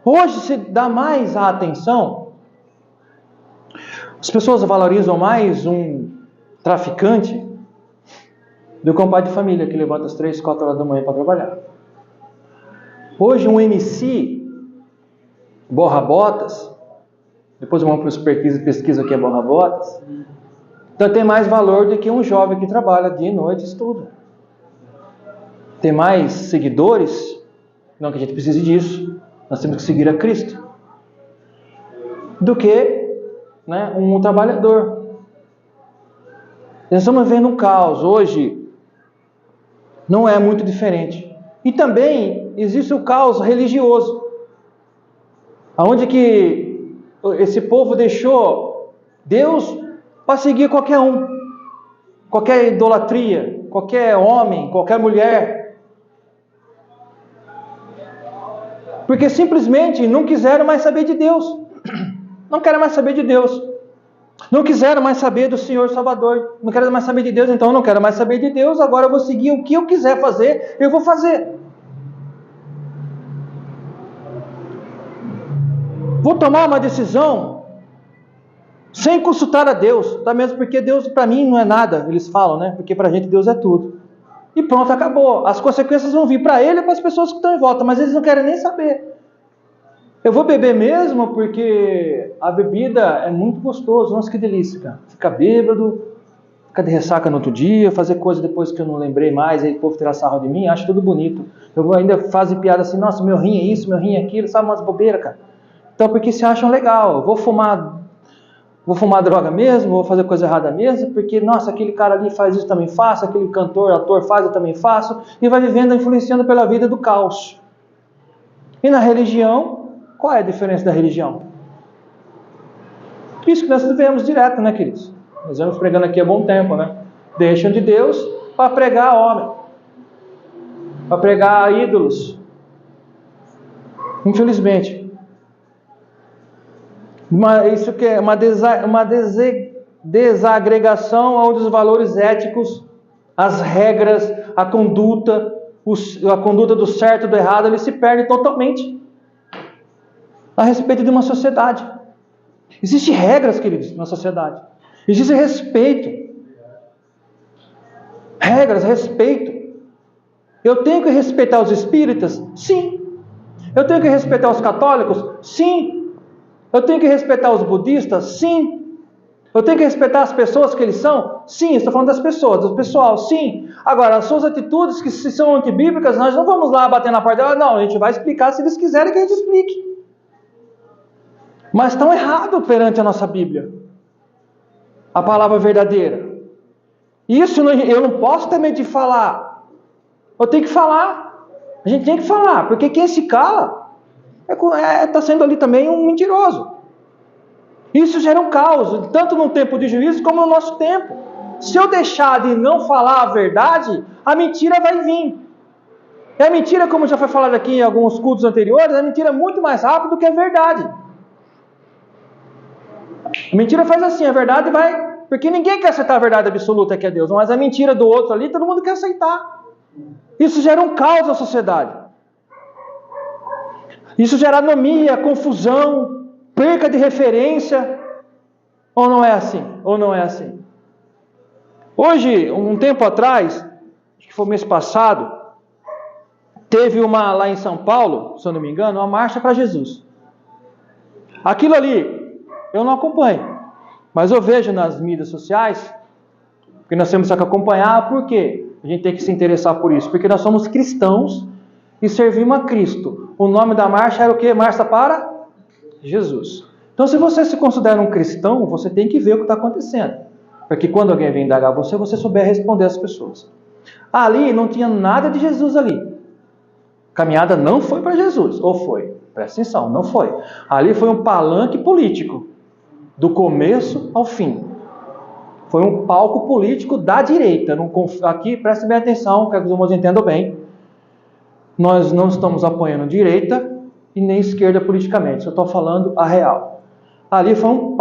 Hoje se dá mais a atenção. As pessoas valorizam mais um traficante do que um pai de família que levanta às 3, 4 horas da manhã para trabalhar. Hoje um MC borra-botas, depois vamos para a pesquisa que é borra-botas, então tem mais valor do que um jovem que trabalha dia e noite e estuda. Tem mais seguidores, não que a gente precise disso, nós temos que seguir a Cristo, do que um trabalhador. Nós estamos vendo um caos hoje, não é muito diferente. E também existe o caos religioso, aonde que esse povo deixou Deus para seguir qualquer um, qualquer idolatria, qualquer homem, qualquer mulher, porque simplesmente não quiseram mais saber de Deus, não querem mais saber de Deus, não quiseram mais saber do Senhor Salvador, não querem mais saber de Deus, então eu não quero mais saber de Deus, agora eu vou seguir o que eu quiser fazer, eu vou fazer. Vou tomar uma decisão sem consultar a Deus, tá mesmo porque Deus para mim não é nada, eles falam, né? Porque para a gente Deus é tudo. E pronto, acabou. As consequências vão vir para ele e para as pessoas que estão em volta, mas eles não querem nem saber. Eu vou beber mesmo porque a bebida é muito gostoso, nossa que delícia, cara. Ficar bêbado, ficar de ressaca no outro dia, fazer coisa depois que eu não lembrei mais, aí o povo tirar sarro de mim, acho tudo bonito. Eu ainda faço piada assim, nossa, meu rim é isso, meu rim é aquilo, sabe, umas bobeiras, cara. Então porque se acham legal, vou fumar droga mesmo, vou fazer coisa errada mesmo, porque, nossa, aquele cara ali faz isso, também faço, aquele cantor, ator faz, eu também faço, e vai vivendo, influenciando pela vida do caos. E na religião, qual é a diferença da religião? Isso que nós vemos direto, né, queridos? Nós vamos pregando aqui há bom tempo, né? Deixam de Deus para pregar a homem, para pregar a ídolos. Infelizmente. Isso que é uma desagregação dos valores éticos, as regras, a conduta do certo e do errado, ele se perde totalmente a respeito de uma sociedade. Existem regras, queridos, na sociedade. Existe respeito. Regras, respeito. Eu tenho que respeitar os espíritas? Sim. Eu tenho que respeitar os católicos? Sim. Eu tenho que respeitar os budistas? Sim. Eu tenho que respeitar as pessoas que eles são? Sim. Estou falando das pessoas, do pessoal, sim. Agora, as suas atitudes que se são antibíblicas, nós não vamos lá bater na porta dela. Não, a gente vai explicar se eles quiserem que a gente explique. Mas estão errados perante a nossa Bíblia. A palavra verdadeira. Isso eu não posso ter medo de falar. Eu tenho que falar. A gente tem que falar, porque quem se cala está sendo ali também um mentiroso. Isso gera um caos, tanto no tempo de juízo como no nosso tempo. Se eu deixar de não falar a verdade, a mentira vai vir. E a mentira, como já foi falado aqui em alguns cultos anteriores, a mentira é muito mais rápida do que a verdade. A mentira faz assim, a verdade vai... Porque ninguém quer aceitar a verdade absoluta que é Deus, mas a mentira do outro ali, todo mundo quer aceitar. Isso gera um caos na sociedade. Isso gera anomia, confusão, perca de referência. Ou não é assim? Ou não é assim? Hoje, um tempo atrás, acho que foi mês passado, teve lá em São Paulo, se eu não me engano, uma marcha para Jesus. Aquilo ali, eu não acompanho, mas eu vejo nas mídias sociais, porque nós temos que acompanhar, por quê? A gente tem que se interessar por isso, porque nós somos cristãos e servimos a Cristo. O nome da marcha era o quê? Marcha para Jesus. Então, se você se considera um cristão, você tem que ver o que está acontecendo, para que quando alguém vem indagar você souber responder às pessoas. Ali não tinha nada de Jesus ali. A caminhada não foi para Jesus, ou foi? Presta atenção, não foi. Ali foi um palanque político, do começo ao fim. Foi um palco político da direita. Aqui, preste bem atenção, quero que os irmãos entendam bem. Nós não estamos apoiando direita e nem esquerda politicamente. Só estou falando a real. Ali foi um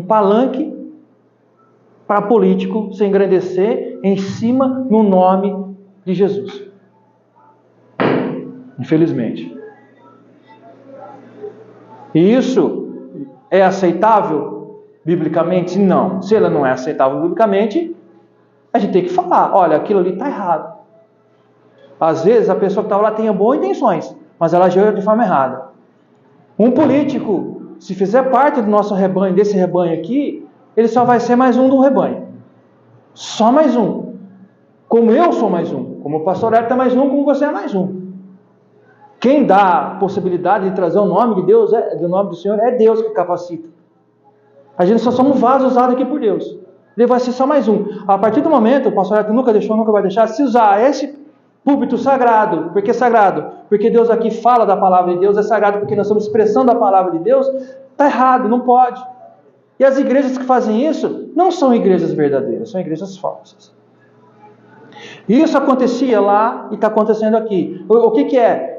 palanque para político se engrandecer em cima no nome de Jesus. Infelizmente. E isso é aceitável biblicamente? Não. Se ela não é aceitável biblicamente, a gente tem que falar, olha, aquilo ali está errado. Às vezes a pessoa que estava lá tem boas intenções, mas ela agiu de forma errada. Um político, se fizer parte do nosso rebanho, desse rebanho aqui, ele só vai ser mais um do rebanho. Só mais um. Como eu sou mais um. Como o pastor Hélio é mais um, como você é mais um. Quem dá a possibilidade de trazer o nome de Deus, do nome do Senhor, é Deus que capacita. A gente só somos vasos usados aqui por Deus. Ele vai ser só mais um. A partir do momento, o pastor Hélio nunca vai deixar, se usar esse púlpito sagrado. Por que sagrado? Porque Deus aqui fala da palavra de Deus, é sagrado porque nós estamos expressando a palavra de Deus. Está errado, não pode. E as igrejas que fazem isso, não são igrejas verdadeiras, são igrejas falsas. Isso acontecia lá e está acontecendo aqui. O que é?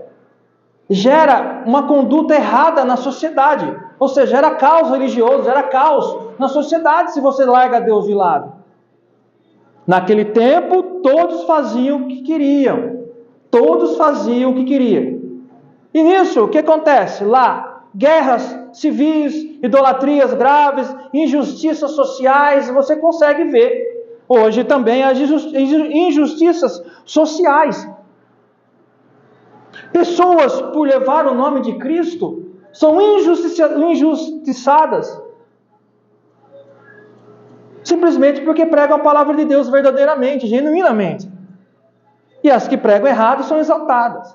Gera uma conduta errada na sociedade. Ou seja, gera caos religioso, gera caos na sociedade se você larga Deus de lado. Naquele tempo, todos faziam o que queriam. Todos faziam o que queriam. E nisso, o que acontece? Lá, guerras civis, idolatrias graves, injustiças sociais, você consegue ver. Hoje também as injustiças sociais. Pessoas, por levar o nome de Cristo, são injustiçadas. Simplesmente porque pregam a palavra de Deus verdadeiramente, genuinamente. E as que pregam errado são exaltadas.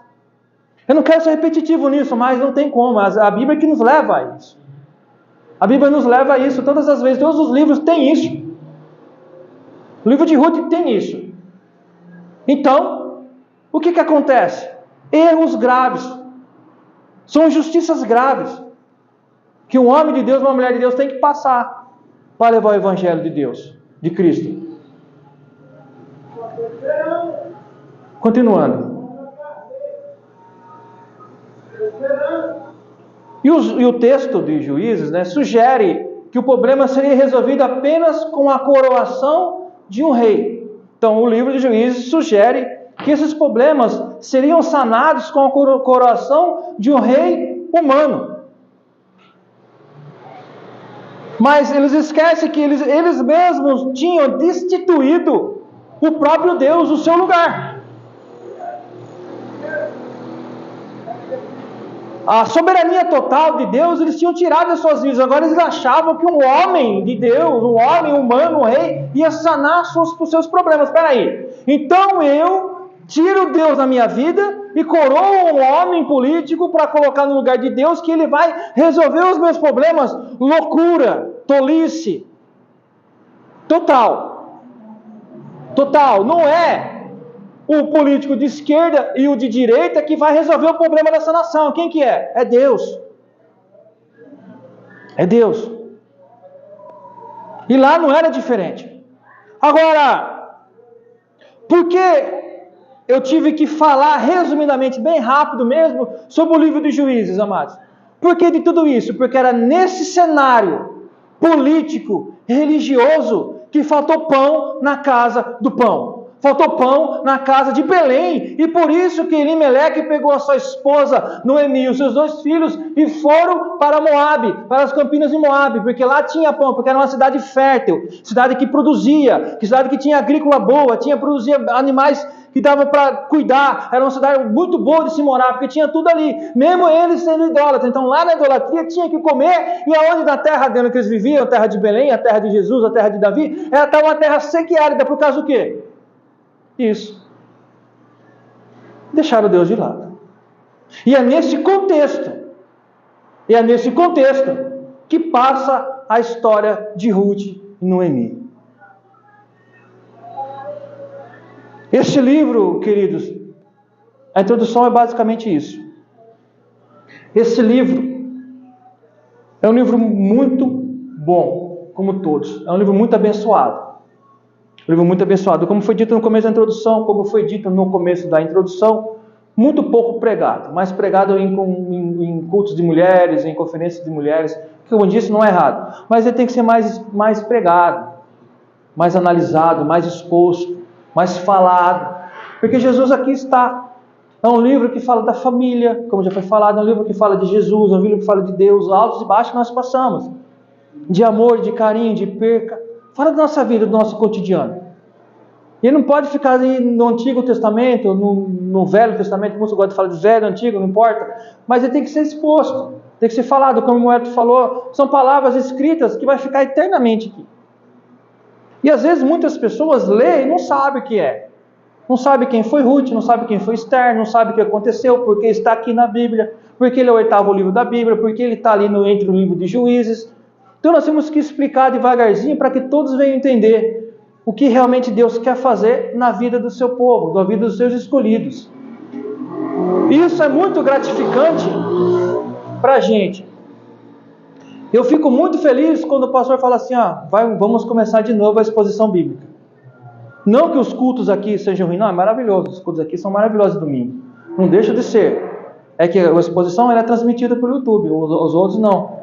Eu não quero ser repetitivo nisso, mas não tem como. A Bíblia é que nos leva a isso. A Bíblia nos leva a isso todas as vezes. Todos os livros têm isso. O livro de Ruth tem isso. Então, o que acontece? erros graves, são injustiças graves, que um homem de Deus, uma mulher de Deus tem que passar para levar o Evangelho de Deus, de Cristo. Continuando. E o texto de Juízes, sugere que o problema seria resolvido apenas com a coroação de um rei. Então, o livro de Juízes sugere que esses problemas seriam sanados com a coroação de um rei humano. Mas eles esquecem que eles mesmos tinham destituído o próprio Deus do seu lugar. A soberania total de Deus, eles tinham tirado das suas vidas. Agora eles achavam que um homem de Deus, um homem humano, um rei, ia sanar os seus problemas. Espera aí. Então eu tiro Deus da minha vida e coroo um homem político para colocar no lugar de Deus, que ele vai resolver os meus problemas. Loucura, tolice. Total. Não é o político de esquerda e o de direita que vai resolver o problema dessa nação. Quem que é? É Deus. É Deus. E lá não era diferente. Agora, por que eu tive que falar resumidamente, bem rápido mesmo, sobre o livro de Juízes, amados? Por que de tudo isso? Porque era nesse cenário político, religioso, que faltou pão na casa do pão. Faltou pão na casa de Belém, e por isso que Elimeleque pegou a sua esposa Noemi e os seus 2 filhos e foram para Moabe, para as campinas de Moabe, porque lá tinha pão, porque era uma cidade fértil, cidade que produzia, cidade que tinha agrícola boa, produzia animais que dava para cuidar, era uma cidade muito boa de se morar, porque tinha tudo ali, mesmo eles sendo idólatras. Então lá na idolatria tinha que comer, e aonde na terra dele que eles viviam, a terra de Belém, a terra de Jesus, a terra de Davi, estava uma terra seca e árida, por causa do quê? Isso. Deixaram Deus de lado. E é nesse contexto que passa a história de Ruth e Noemi. Este livro, queridos, a introdução é basicamente isso. Esse livro é um livro muito bom, como todos. É um livro muito abençoado. Um livro muito abençoado. Como foi dito no começo da introdução, como foi dito no começo da introdução, muito pouco pregado, mas pregado em cultos de mulheres, em conferências de mulheres, que como eu disse, não é errado. Mas ele tem que ser mais pregado, mais analisado, mais exposto, mais falado. Porque Jesus aqui está. É um livro que fala da família, como já foi falado, é um livro que fala de Jesus, é um livro que fala de Deus, altos e baixos que nós passamos. De amor, de carinho, de perca. Fala da nossa vida, do nosso cotidiano. E ele não pode ficar ali no Antigo Testamento, no Velho Testamento, como você gosta de falar de Velho, Antigo, não importa. Mas ele tem que ser exposto, tem que ser falado, como o Moeto falou. São palavras escritas que vai ficar eternamente aqui. E às vezes muitas pessoas leem e não sabem o que é. Não sabe quem foi Ruth, não sabe quem foi Esther, não sabe o que aconteceu, porque está aqui na Bíblia, porque ele é o 8º livro da Bíblia, porque ele está ali entre o livro de Juízes. Então nós temos que explicar devagarzinho para que todos venham entender o que realmente Deus quer fazer na vida do seu povo, na vida dos seus escolhidos. E isso é muito gratificante para a gente. Eu fico muito feliz quando o pastor fala assim, vamos começar de novo a exposição bíblica. Não que os cultos aqui sejam ruins, não, é maravilhoso. Os cultos aqui são maravilhosos domingo. Não deixa de ser. É que a exposição ela é transmitida pelo YouTube, os outros não.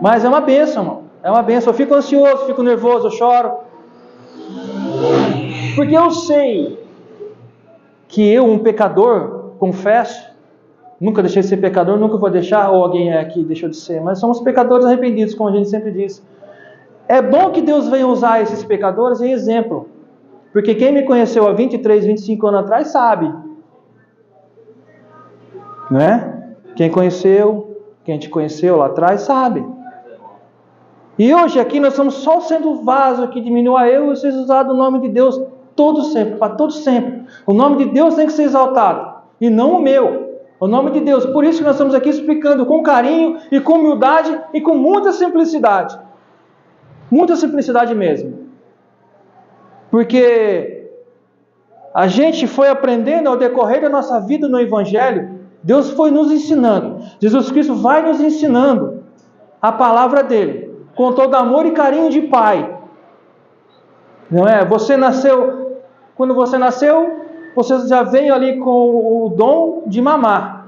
Mas é uma bênção, irmão. É uma bênção. Eu fico ansioso, fico nervoso, eu choro. Porque eu sei que eu, um pecador, confesso, nunca deixei de ser pecador, nunca vou deixar, ou alguém aqui deixou de ser, mas somos pecadores arrependidos, como a gente sempre diz. É bom que Deus venha usar esses pecadores em exemplo. Porque quem me conheceu há 23, 25 anos atrás sabe. Não é? Quem te conheceu lá atrás sabe. E hoje aqui nós estamos só sendo o vaso que diminua eu e vocês usados o nome de Deus todo sempre, para todo sempre. O nome de Deus tem que ser exaltado. E não o meu. O nome de Deus. Por isso que nós estamos aqui explicando com carinho e com humildade e com muita simplicidade. Muita simplicidade mesmo. Porque A gente foi aprendendo ao decorrer da nossa vida no Evangelho, Deus foi nos ensinando. Jesus Cristo vai nos ensinando a palavra dele, com todo amor e carinho de pai. Não é? Você nasceu, quando você nasceu, você já veio ali com o dom de mamar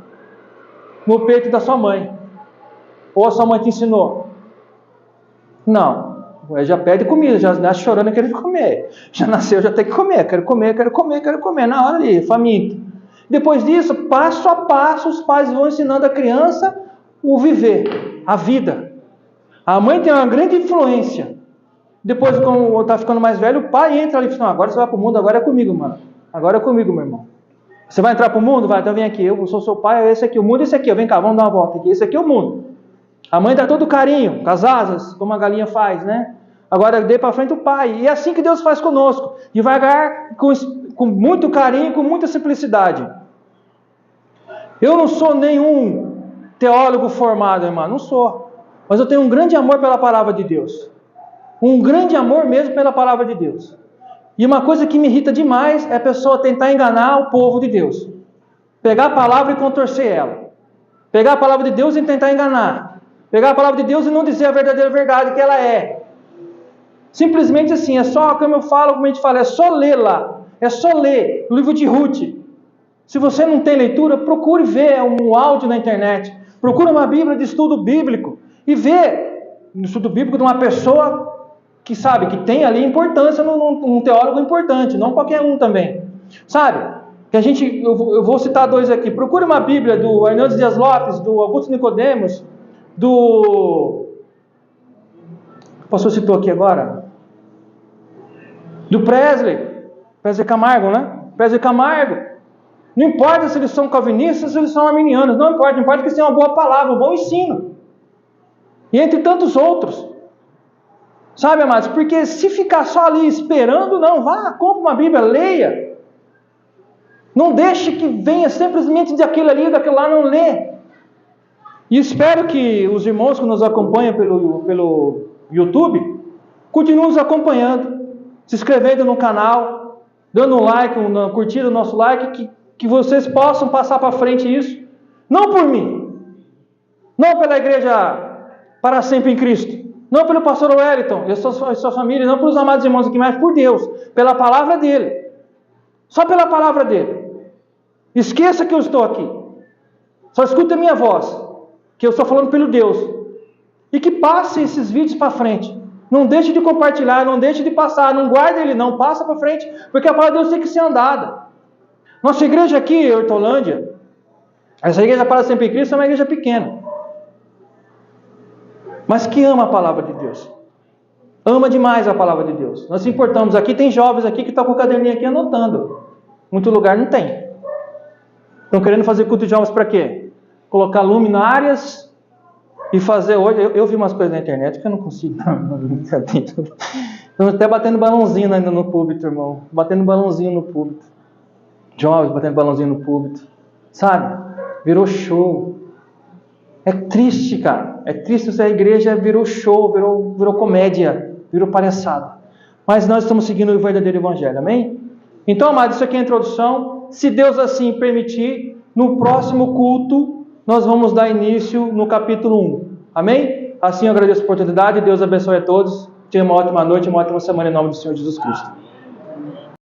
no peito da sua mãe. Ou a sua mãe te ensinou? Não. Já pede comida, já nasce chorando e querendo comer. Já nasceu, já tem que comer. Quero comer, quero comer, quero comer. Na hora ali, faminto. Depois disso, passo a passo, os pais vão ensinando a criança o viver, a vida. A mãe tem uma grande influência. Depois, quando está ficando mais velho, o pai entra ali e fala, agora você vai para o mundo, agora é comigo, mano. Agora é comigo, meu irmão. Você vai entrar para o mundo? Vai, então vem aqui, eu sou seu pai, esse aqui, o mundo é esse aqui, vem cá, vamos dar uma volta aqui, esse aqui é o mundo. A mãe dá todo carinho, com as asas, como a galinha faz, né? Agora dê para frente o pai. E é assim que Deus faz conosco. Devagar, com muito carinho, com muita simplicidade. Eu não sou nenhum teólogo formado, irmão, não sou. Mas eu tenho um grande amor pela palavra de Deus. Um grande amor mesmo pela palavra de Deus. E uma coisa que me irrita demais é a pessoa tentar enganar o povo de Deus. Pegar a palavra e contorcer ela. Pegar a palavra de Deus e tentar enganar. Pegar a palavra de Deus e não dizer a verdadeira verdade que ela é. Simplesmente assim, é só, como eu falo, como a gente fala, é só ler lá. É só ler o livro de Ruth. Se você não tem leitura, procure ver um áudio na internet. Procure uma Bíblia de estudo bíblico. E vê no estudo bíblico de uma pessoa que sabe, que tem ali importância, um teólogo importante, não qualquer um também. Sabe? Que eu vou citar dois aqui. Procure uma Bíblia do Hernandes Dias Lopes, do Augusto Nicodemos, o pastor citou aqui agora? Do Presley Camargo, né? Presley Camargo. Não importa se eles são calvinistas, se eles são arminianos, não importa que eles tenham uma boa palavra, um bom ensino. E entre tantos outros. Sabe, amados? Porque se ficar só ali esperando, não, vá, compre uma Bíblia, leia. Não deixe que venha simplesmente daquilo ali, daquilo lá, não lê. E espero que os irmãos que nos acompanham pelo YouTube continuem nos acompanhando, se inscrevendo no canal, dando um like, curtindo o nosso like, que vocês possam passar para frente isso. Não por mim, não pela igreja para sempre em Cristo, não pelo pastor Wellington e sua família, não pelos amados irmãos aqui, mas por Deus, pela palavra dele. Só pela palavra dele. Esqueça que eu estou aqui. Só escute a minha voz, que eu estou falando pelo Deus. E que passe esses vídeos para frente. Não deixe de compartilhar, não deixe de passar, não guarde ele não, passa para frente, porque a palavra de Deus tem que ser andada. Nossa igreja aqui, Hortolândia, essa igreja para sempre em Cristo é uma igreja pequena. Mas que ama a palavra de Deus. Ama demais a palavra de Deus. Nós nos importamos. Aqui tem jovens aqui que estão com o caderninho aqui anotando. Muito lugar não tem. Estão querendo fazer culto de jovens para quê? Colocar luminárias e fazer hoje... Eu vi umas coisas na internet que eu não consigo. Estão até batendo balãozinho ainda no púlpito, irmão. Batendo balãozinho no púlpito. Jovens batendo balãozinho no púlpito. Sabe? Virou show. É triste, cara. É triste se a igreja virou show, virou comédia, virou palhaçada. Mas nós estamos seguindo o verdadeiro evangelho, amém? Então, amados, isso aqui é a introdução. Se Deus assim permitir, no próximo culto, nós vamos dar início no capítulo 1. Amém? Assim eu agradeço a oportunidade. Deus abençoe a todos. Tenha uma ótima noite, uma ótima semana em nome do Senhor Jesus Cristo.